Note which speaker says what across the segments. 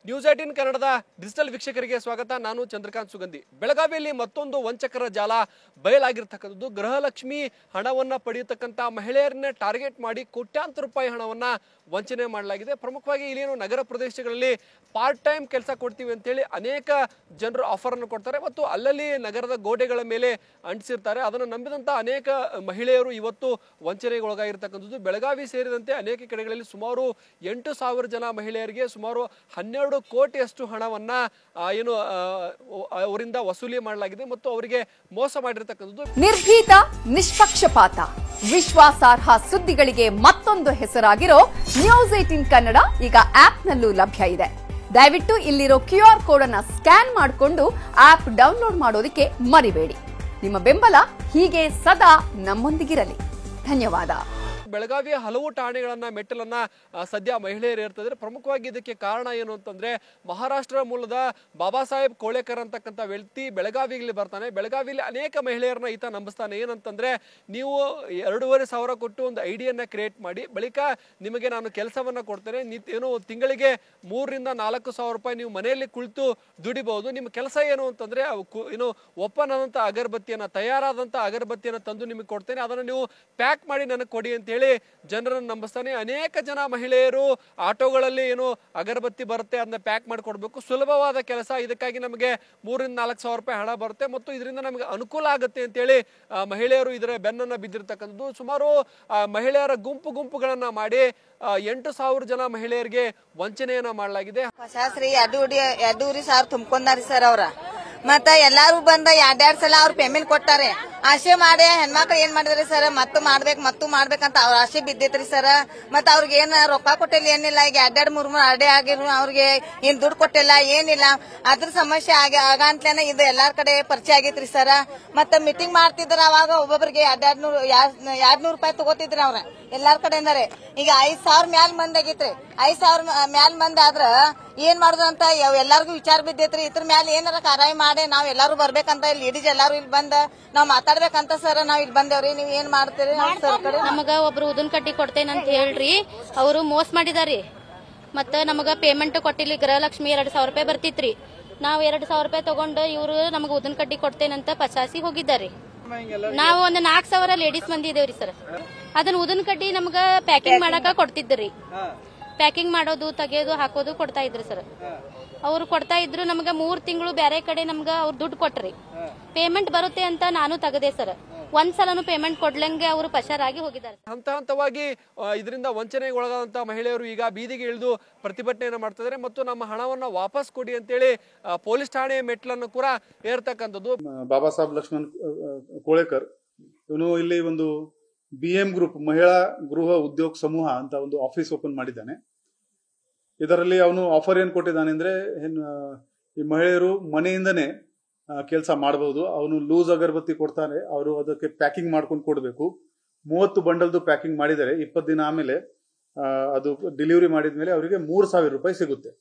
Speaker 1: News18 ಕನ್ನಡದ digital ವೀಕ್ಷಕರಿಗೆ ಸ್ವಾಗತ. ನಾನು ಚಂದ್ರಕಾಂತ್ ಸುಗಂಧಿ. ಬೆಳಗಾವಿಯಲ್ಲಿ ಮತ್ತೊಂದು ವಂಚಕರ ಜಾಲ ಬಯಲಾಗಿರ್ತಕ್ಕಂಥದ್ದು. ಗೃಹಲಕ್ಷ್ಮಿ ಹಣವನ್ನ ಪಡೆಯತಕ್ಕಂತ ಮಹಿಳೆಯರನ್ನ ಟಾರ್ಗೆಟ್ ಮಾಡಿ ಕೋಟ್ಯಾಂತರ ರೂಪಾಯಿ ಹಣವನ್ನ ವಂಚನೆ ಮಾಡಲಾಗಿದೆ. ಪ್ರಮುಖವಾಗಿ ಇಲ್ಲೇನು ನಗರ ಪ್ರದೇಶಗಳಲ್ಲಿ ಪಾರ್ಟ್ ಟೈಮ್ ಕೆಲಸ ಕೊಡ್ತೀವಿ ಅಂತೇಳಿ ಅನೇಕ ಜನರು ಆಫರ್ ಅನ್ನು ಕೊಡ್ತಾರೆ ಮತ್ತು ಅಲ್ಲಲ್ಲಿ ನಗರದ ಗೋಡೆಗಳ ಮೇಲೆ ಅಂಟಿಸಿರ್ತಾರೆ. ಅದನ್ನು ನಂಬಿದಂತ ಅನೇಕ ಮಹಿಳೆಯರು ಇವತ್ತು ವಂಚನೆಗೆ ಒಳಗಾಗಿರ್ತಕ್ಕಂಥದ್ದು. ಬೆಳಗಾವಿ ಸೇರಿದಂತೆ ಅನೇಕ ಕಡೆಗಳಲ್ಲಿ ಸುಮಾರು 8,000 ಜನ ಮಹಿಳೆಯರಿಗೆ ಸುಮಾರು 12 ಕೋಟಿಯಷ್ಟು ಹಣವನ್ನ ಅವರಿಂದ ವಸೂಲಿ ಮಾಡಲಾಗಿದೆ ಮತ್ತು ಅವರಿಗೆ ಮೋಸ ಮಾಡಿರ್ತಕ್ಕಂಥದ್ದು.
Speaker 2: ನಿರ್ಭೀತ, ನಿಷ್ಪಕ್ಷಪಾತ, ವಿಶ್ವಾಸಾರ್ಹ ಸುದ್ದಿಗಳಿಗೆ ಮತ್ತೊಂದು ಹೆಸರಾಗಿರೋ ನ್ಯೂಸ್18 ಕನ್ನಡ ಈಗ ಆಪ್ನಲ್ಲೂ ಲಭ್ಯ ಇದೆ. ದಯವಿಟ್ಟು ಇಲ್ಲಿರೋ QR ಕೋಡ್ ಅನ್ನ ಸ್ಕ್ಯಾನ್ ಮಾಡಿಕೊಂಡು ಆಪ್ ಡೌನ್ಲೋಡ್ ಮಾಡೋದಕ್ಕೆ ಮರಿಬೇಡಿ. ನಿಮ್ಮ ಬೆಂಬಲ ಹೀಗೆ ಸದಾ ನಮ್ಮೊಂದಿಗಿರಲಿ. ಧನ್ಯವಾದ.
Speaker 1: ಬೆಳಗಾವಿಯ ಹಲವು ಠಾಣೆಗಳನ್ನ ಮೆಟ್ಟಲನ್ನ ಸದ್ಯ ಮಹಿಳೆಯರು ಇರ್ತಿದ್ರೆ. ಪ್ರಮುಖವಾಗಿ ಇದಕ್ಕೆ ಕಾರಣ ಏನು ಅಂತಂದ್ರೆ, ಮಹಾರಾಷ್ಟ್ರ ಮೂಲದ ಬಾಬಾ ಸಾಹೇಬ್ ಕೋಳೇಕರ್ ಅಂತಕ್ಕಂಥ ವ್ಯಕ್ತಿ ಬೆಳಗಾವಿಗೆ ಬರ್ತಾನೆ. ಬೆಳಗಾವಿಯಲ್ಲಿ ಅನೇಕ ಮಹಿಳೆಯರನ್ನ ಈತ ನಂಬಿಸ್ತಾನೆ. ಏನಂತಂದ್ರೆ, ನೀವು 2,500 ಕೊಟ್ಟು ಒಂದು ಐಡಿಯನ್ನ ಕ್ರಿಯೇಟ್ ಮಾಡಿ, ಬಳಿಕ ನಿಮಗೆ ನಾನು ಕೆಲಸವನ್ನ ಕೊಡ್ತೇನೆ. ಏನು ತಿಂಗಳಿಗೆ 3,000 ರಿಂದ 4,000 ರೂಪಾಯಿ ನೀವು ಮನೆಯಲ್ಲಿ ಕುಳಿತು ದುಡಿಬಹುದು. ನಿಮ್ಮ ಕೆಲಸ ಏನು ಅಂತಂದ್ರೆ, ಏನು ಓಪನ್ ಆದಂತ ಅಗರಬತ್ತಿಯನ್ನ, ತಯಾರಾದಂತ ಅಗರಬತ್ತಿಯನ್ನ ತಂದು ನಿಮಗೆ ಕೊಡ್ತೇನೆ, ಅದನ್ನ ನೀವು ಪ್ಯಾಕ್ ಮಾಡಿ ನನಗೆ ಕೊಡಿ ಅಂತ ಹೇಳಿ ಜನರನ್ನು ನಂಬಿಸ್ತಾನೆ. ಅನೇಕ ಜನ ಮಹಿಳೆಯರು ಆಟೋಗಳಲ್ಲಿ ಏನು ಅಗರಬತ್ತಿ ಬರುತ್ತೆ ಅದನ್ನ ಪ್ಯಾಕ್ ಮಾಡಿ ಕೊಡಬೇಕು. ಸುಲಭವಾದ ಕೆಲಸ, ಇದಕ್ಕಾಗಿ ನಮಗೆ 3,000 ರಿಂದ 4,000 ರೂಪಾಯಿ ಹಣ ಬರುತ್ತೆ ಮತ್ತು ಇದರಿಂದ ನಮಗೆ ಅನುಕೂಲ ಆಗುತ್ತೆ ಅಂತೇಳಿ ಮಹಿಳೆಯರು ಇದರ ಬೆನ್ನನ್ನ ಬಿದ್ದಿರ್ತಕ್ಕಂಥದ್ದು. ಸುಮಾರು ಮಹಿಳೆಯರ ಗುಂಪುಗಳನ್ನ ಮಾಡಿ 8,000 ಜನ ಮಹಿಳೆಯರಿಗೆ ವಂಚನೆಯನ್ನ ಮಾಡಲಾಗಿದೆ.
Speaker 3: ಶಾಸ್ತ್ರಿ 2,500 ತುಂಬ್ಕೊಂಡಾರಿ ಸರ್ ಅವ್ರ. ಮತ್ತ ಎಲ್ಲಾರು ಬಂದ 2 ಸಲ ಅವ್ರ ಪೇಮೆಂಟ್ ಕೊಟ್ಟಾರೆ. ಆಸೆ ಮಾಡಿ ಹೆಣ್ಮಕ್ಳು ಏನ್ ಮಾಡಿದ್ರಿ ಸರ್, ಮತ್ತೂ ಮಾಡ್ಬೇಕಂತ ಅವ್ರ ಆಸೆ ಬಿದ್ದೈತ್ರಿ ಸರ್. ಮತ್ತ ಅವ್ರಿಗೆ ಏನ್ ರೊಕ್ಕ ಕೊಟ್ಟಿಲ್ಲ, ಏನಿಲ್ಲ. ಈಗ 2-3 ಅಡೆ ಆಗಿರು, ಅವ್ರಿಗೆ ಏನ್ ದುಡ್ಡು ಕೊಟ್ಟಿಲ್ಲ, ಏನಿಲ್ಲ. ಅದ್ರ ಸಮಸ್ಯೆ ಆಗಂತ್ಲೇನೆ ಇದು ಎಲ್ಲಾರ ಕಡೆ ಪರಿಚಯ ಆಗೈತ್ರಿ ಸರ್. ಮತ್ತ ಮೀಟಿಂಗ್ ಮಾಡ್ತಿದ್ರ, ಅವಾಗ ಒಬ್ಬೊಬ್ರಿಗೆ 200 ರೂಪಾಯಿ ತಗೋತಿದ್ರಿ ಅವ್ರ ಎಲ್ಲಾರ ಕಡೆಯಿಂದಾರೆ. ಈಗ 5,000 ಮ್ಯಾಲ ಮಂದಿ ಆಗೈತ್ರಿ. 5,000 ಮ್ಯಾಲ ಮಂದಿ ಆದ್ರ ಏನ್ ಮಾಡುದು ಅಂತ ಎಲ್ಲಾರ್ಗು ವಿಚಾರ ಬಿದ್ದೈತ್ರಿ. ಇದ್ರ ಮ್ಯಾಲ ಏನಾರ ಕಾರಾಯಿ ಮಾಡಿ ನಾವ್ ಎಲ್ಲಾರು ಬರ್ಬೇಕಂತ, ಲೇಡೀಸ್ ಎಲ್ಲಾರು ಇಲ್ಲಿ ಬಂದ ನಾವ್ ಮಾತಾಡ್ಬೇಕಂತ ಸರ್ ನಾವ್ ಇಲ್ಲಿ ಬಂದೇವ್ರಿ. ನೀವ್ ಏನ್ ಮಾಡ್ತೀರಿ?
Speaker 4: ನಮಗ ಒಬ್ರು ಉದನ್ ಕಟ್ಟಿ ಕೊಡ್ತೇನಂತ ಹೇಳ್ರಿ, ಅವರು ಮೋಸ ಮಾಡಿದಾರಿ. ಮತ್ತ ನಮಗ ಪೇಮೆಂಟ್ ಕೊಟ್ಟಿಲ್ಲ. ಗೃಹಲಕ್ಷ್ಮಿ 2,000 ರೂಪಾಯಿ ಬರ್ತಿತ್ರಿ. ನಾವ್ 2,000 ರೂಪಾಯಿ ತಗೊಂಡು ಇವ್ರು ನಮಗ ಉದನ್ ಕಟ್ಟಿ ಕೊಡ್ತೇನಂತ ಪಚಾಸಿ ಹೋಗಿದ್ದಾರೆ. ನಾವು ಒಂದು 4,000 ಲೇಡೀಸ್ ಮಂದಿ ಇದೇವ್ರಿ ಸರ್. ಅದನ್ನ ಉದನ್ ಕಡ್ಡಿ ನಮ್ಗ ಪ್ಯಾಕಿಂಗ್ ಮಾಡಾಕ ಕೊಡ್ತಿದ್ರಿ. ಪ್ಯಾಕಿಂಗ್ ಮಾಡೋದು, ತೆಗೆಯೋದು, ಹಾಕೋದು ಕೊಡ್ತಾ ಇದ್ರಿ ಸರ್. ಅವ್ರು ಕೊಡ್ತಾ ಇದ್ರು. ನಮ್ಗ 3 ತಿಂಗಳು ಬೇರೆ ಕಡೆ ನಮ್ಗ ಅವ್ರು ದುಡ್ಡು ಕೊಟ್ರಿ. ಪೇಮೆಂಟ್ ಬರುತ್ತೆ ಅಂತ ನಾನು ತೆಗದೆ ಸರ್. ಒಂದ್ಸಲನು ಪೇಮೆಂಟ್ ಕೊಡ್ಲಂಗೆ ಅವರು ಪಶಾರಾಗಿ ಹೋಗಿದ್ದಾರೆ.
Speaker 1: ಹಂತವಾಗಿ ಇದರಿಂದ ವಂಚನೆಗೆ ಒಳಗಾದಂತ ಮಹಿಳೆಯರು ಈಗ ಬೀದಿಗೆ ಇಳಿದು ಪ್ರತಿಭಟನೆಯನ್ನು ಮಾಡ್ತಿದ್ದಾರೆ ಮತ್ತು ನಮ್ಮ ಹಣವನ್ನ ವಾಪಸ್ ಕೊಡಿ ಅಂತೇಳಿ ಪೊಲೀಸ್ ಠಾಣೆ ಮೆಟ್ಲನ್ನು ಕೂಡ ಏರ್ತಕ್ಕಂಥದ್ದು.
Speaker 5: ಬಾಬಾ ಸಾಹೇಬ್ ಲಕ್ಷ್ಮಣ್ ಕೋಳೇಕರ್ ಇವನು ಇಲ್ಲಿ ಒಂದು BM ಗ್ರೂಪ್ ಮಹಿಳಾ ಗೃಹ ಉದ್ಯೋಗ ಸಮೂಹ ಅಂತ ಒಂದು ಆಫೀಸ್ ಓಪನ್ ಮಾಡಿದ್ದಾನೆ. ಇದರಲ್ಲಿ ಅವನು ಆಫರ್ ಏನ್ ಕೊಟ್ಟಿದ್ದಾನೆ ಅಂದ್ರೆ, ಈ ಮಹಿಳೆಯರು ಮನೆಯಿಂದನೇ ಕೆಲಸ ಮಾಡಬಹುದು. ಅವನು ಲೂಸ್ ಅಗರಬತ್ತಿ ಕೊಡ್ತಾನೆ, ಅವರು ಅದಕ್ಕೆ ಪ್ಯಾಕಿಂಗ್ ಮಾಡ್ಕೊಂಡು ಕೊಡಬೇಕು. 30 ಬಂಡಲ್ದು ಪ್ಯಾಕಿಂಗ್ ಮಾಡಿದರೆ 20 ದಿನ ಆಮೇಲೆ ಅದು ಡೆಲಿವರಿ ಮಾಡಿದ್ಮೇಲೆ ಅವರಿಗೆ 3,000 ರೂಪಾಯಿ ಸಿಗುತ್ತೆ.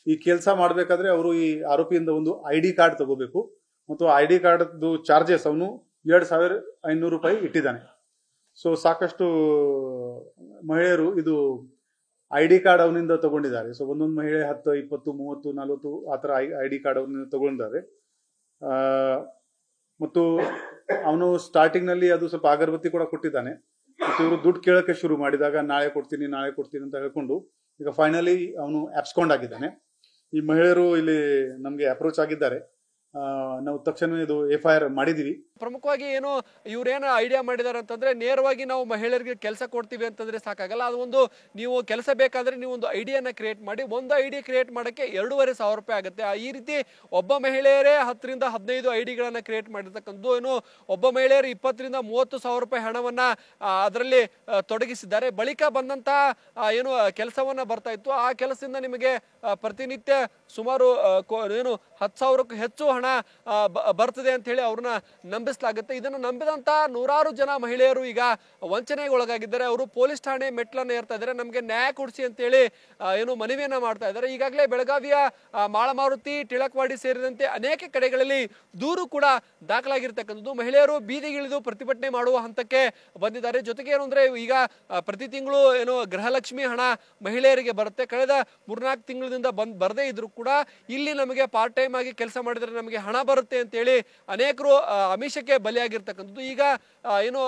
Speaker 5: ಈ ಕೆಲಸ ಮಾಡಬೇಕಾದ್ರೆ ಅವರು ಈ ಆರೋಪಿಯಿಂದ ಒಂದು ID ಕಾರ್ಡ್ ತಗೋಬೇಕು ಮತ್ತು ID ಕಾರ್ಡ್ದು ಚಾರ್ಜಸ್ ಅವನು 2,500 ರೂಪಾಯಿ ಇಟ್ಟಿದ್ದಾನೆ. ಸೊ ಸಾಕಷ್ಟು ಮಹಿಳೆಯರು ಇದು ID ಕಾರ್ಡ್ ಅವನಿಂದ ತಗೊಂಡಿದ್ದಾರೆ. ಸೊ ಒಂದೊಂದು ಮಹಿಳೆ 10, 20, 30, 40 ಆತರ ID ಕಾರ್ಡ್ ಅವನಿಂದ ತಗೊಂಡಿದ್ದಾರೆ. ಮತ್ತು ಅವನು ಸ್ಟಾರ್ಟಿಂಗ್ ನಲ್ಲಿ ಅದು ಸ್ವಲ್ಪ ಅಗರಬತ್ತಿ ಕೂಡ ಕೊಟ್ಟಿದ್ದಾನೆ. ಮತ್ತು ಇವರು ದುಡ್ಡು ಕೇಳಕ್ಕೆ ಶುರು ಮಾಡಿದಾಗ ನಾಳೆ ಕೊಡ್ತೀನಿ ಅಂತ ಹೇಳ್ಕೊಂಡು ಈಗ ಫೈನಲಿ ಅವನು ಅಬ್ಸ್ಕಾಂಡ್ ಆಗಿದ್ದಾನೆ. ಈ ಮಹಿಳೆಯರು ಇಲ್ಲಿ ನಮ್ಗೆ ಅಪ್ರೋಚ್ ಆಗಿದ್ದಾರೆ. ನಾವು ತಕ್ಷಣ ಇದು FIR ಮಾಡಿದೀವಿ.
Speaker 1: ಪ್ರಮುಖವಾಗಿ ಏನು ಇವ್ರೇನು ಐಡಿಯಾ ಮಾಡಿದಾರೆ ಅಂತಂದ್ರೆ, ನೇರವಾಗಿ ನಾವು ಮಹಿಳೆಯರಿಗೆ ಕೆಲಸ ಕೊಡ್ತೀವಿ ಅಂತಂದ್ರೆ ಸಾಕಾಗಲ್ಲ. ಅದು ಒಂದು ನೀವು ಕೆಲಸ ಬೇಕಾದ್ರೆ ನೀವು ಒಂದು ಐಡಿಯನ್ನ ಕ್ರಿಯೇಟ್ ಮಾಡಿ, ಒಂದು ಐಡಿ ಕ್ರಿಯೇಟ್ ಮಾಡಕ್ಕೆ 2,500 ರೂಪಾಯಿ ಆಗುತ್ತೆ. ಈ ರೀತಿ ಒಬ್ಬ ಮಹಿಳೆಯರೇ 10 ರಿಂದ 15 ಐಡಿಗಳನ್ನ ಕ್ರಿಯೇಟ್ ಮಾಡಿರ್ತಕ್ಕಂಥದ್ದು. ಏನು ಒಬ್ಬ ಮಹಿಳೆಯರು 20 ರಿಂದ 30,000 ರೂಪಾಯಿ ಹಣವನ್ನ ಅದರಲ್ಲಿ ತೊಡಗಿಸಿದ್ದಾರೆ. ಬಳಿಕ ಬಂದಂತ ಏನು ಕೆಲಸವನ್ನ ಬರ್ತಾ ಇತ್ತು, ಆ ಕೆಲಸದಿಂದ ನಿಮಗೆ ಪ್ರತಿನಿತ್ಯ ಸುಮಾರು ಏನು 10,000ಕ್ಕೂ ಹೆಚ್ಚು ಹಣ ಬರ್ತದೆ ಅಂತ ಹೇಳಿ ಅವ್ರನ್ನ ನಂಬಿಸಲಾಗುತ್ತೆ. ಇದನ್ನು ನಂಬಿದಂತ ನೂರಾರು ಜನ ಮಹಿಳೆಯರು ಈಗ ವಂಚನೆಗೆ ಒಳಗಾಗಿದ್ದಾರೆ. ಅವರು ಪೊಲೀಸ್ ಠಾಣೆ ಮೆಟ್ಲನ್ನ ಏರ್ತಾ ಇದ್ದಾರೆ, ನಮಗೆ ನ್ಯಾಯ ಕೊಡಿಸಿ ಅಂತೇಳಿ ಏನು ಮನವಿಯನ್ನ ಮಾಡ್ತಾ ಇದ್ದಾರೆ. ಈಗಾಗಲೇ ಬೆಳಗಾವಿಯ ಮಾಳಮಾರುತಿ, ಟಿಳಕವಾಡಿ ಸೇರಿದಂತೆ ಅನೇಕ ಕಡೆಗಳಲ್ಲಿ ದೂರು ಕೂಡ ದಾಖಲಾಗಿರ್ತಕ್ಕಂಥದ್ದು. ಮಹಿಳೆಯರು ಬೀದಿಗಿಳಿದು ಪ್ರತಿಭಟನೆ ಮಾಡುವ ಹಂತಕ್ಕೆ ಬಂದಿದ್ದಾರೆ. ಜೊತೆಗೆ ಏನು ಅಂದ್ರೆ ಈಗ ಪ್ರತಿ ತಿಂಗಳು ಏನು ಗೃಹಲಕ್ಷ್ಮಿ ಹಣ ಮಹಿಳೆಯರಿಗೆ ಬರುತ್ತೆ. ಕಳೆದ 3-4 ತಿಂಗಳಿಂದ ಬರದೇ ಇದ್ರು ಕೂಡ ಇಲ್ಲಿ ನಮಗೆ ಪಾರ್ಟ್ ಟೈಮ್ ಆಗಿ ಕೆಲಸ ಮಾಡಿದ್ರೆ ನಮಗೆ ಹಣ ಬರುತ್ತೆ ಅಂತೇಳಿ ಅನೇಕರು ಆಮಿಷಕ್ಕೆ ಬಲಿಯಾಗಿರ್ತಕ್ಕಂಥದ್ದು. ಈಗ ಏನು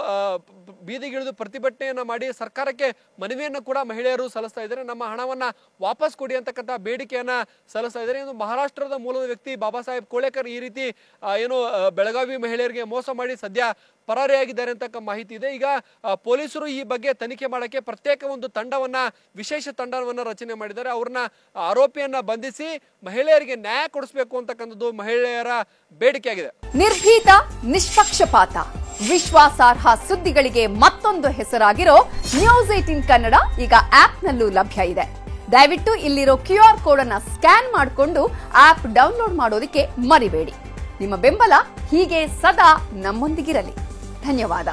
Speaker 1: ಬೀದಿಗಿಳಿದು ಪ್ರತಿಭಟನೆಯನ್ನ ಮಾಡಿ ಸರ್ಕಾರಕ್ಕೆ ಮನವಿಯನ್ನು ಕೂಡ ಮಹಿಳೆಯರು ಸಲ್ಲಿಸ್ತಾ ಇದ್ದಾರೆ. ನಮ್ಮ ಹಣವನ್ನ ವಾಪಸ್ ಕೊಡಿ ಅಂತಕ್ಕಂಥ ಬೇಡಿಕೆಯನ್ನ ಸಲ್ಲಿಸ್ತಾ ಇದ್ದಾರೆ. ಇನ್ನು ಮಹಾರಾಷ್ಟ್ರದ ಮೂಲದ ವ್ಯಕ್ತಿ ಬಾಬಾ ಸಾಹೇಬ್ ಕೋಳೇಕರ್ ಈ ರೀತಿ ಏನು ಬೆಳಗಾವಿ ಮಹಿಳೆಯರಿಗೆ ಮೋಸ ಮಾಡಿ ಸದ್ಯ ಪರಾರಿಯಾಗಿದ್ದಾರೆ ಅಂತ ಮಾಹಿತಿ ಇದೆ. ಈಗ ಪೊಲೀಸರು ಈ ಬಗ್ಗೆ ತನಿಖೆ ಮಾಡಕ್ಕೆ ಪ್ರತ್ಯೇಕ ಒಂದು ತಂಡವನ್ನ, ವಿಶೇಷ ತಂಡವನ್ನ ರಚನೆ ಮಾಡಿದ್ದಾರೆ. ಅವ್ರನ್ನ ಆರೋಪಿಯನ್ನ ಬಂಧಿಸಿ ಮಹಿಳೆಯರಿಗೆ ನ್ಯಾಯ ಕೊಡಿಸಬೇಕು ಅಂತಕ್ಕಂಥದ್ದು ಮಹಿಳೆಯರ ಬೇಡಿಕೆ ಆಗಿದೆ.
Speaker 2: ನಿರ್ಭೀತ, ನಿಷ್ಪಕ್ಷಪಾತ, ವಿಶ್ವಾಸಾರ್ಹ ಸುದ್ದಿಗಳಿಗೆ ಮತ್ತೊಂದು ಹೆಸರಾಗಿರೋ ನ್ಯೂಸ್ 18 ಕನ್ನಡ ಈಗ ಆಪ್ನಲ್ಲೂ ಲಭ್ಯ ಇದೆ. ದಯವಿಟ್ಟು ಇಲ್ಲಿರೋ QR ಕೋಡ್ ಅನ್ನ ಸ್ಕ್ಯಾನ್ ಮಾಡಿಕೊಂಡು ಆಪ್ ಡೌನ್ಲೋಡ್ ಮಾಡೋದಕ್ಕೆ ಮರಿಬೇಡಿ. ನಿಮ್ಮ ಬೆಂಬಲ ಹೀಗೆ ಸದಾ ನಮ್ಮೊಂದಿಗಿರಲಿ. ಧನ್ಯವಾದ.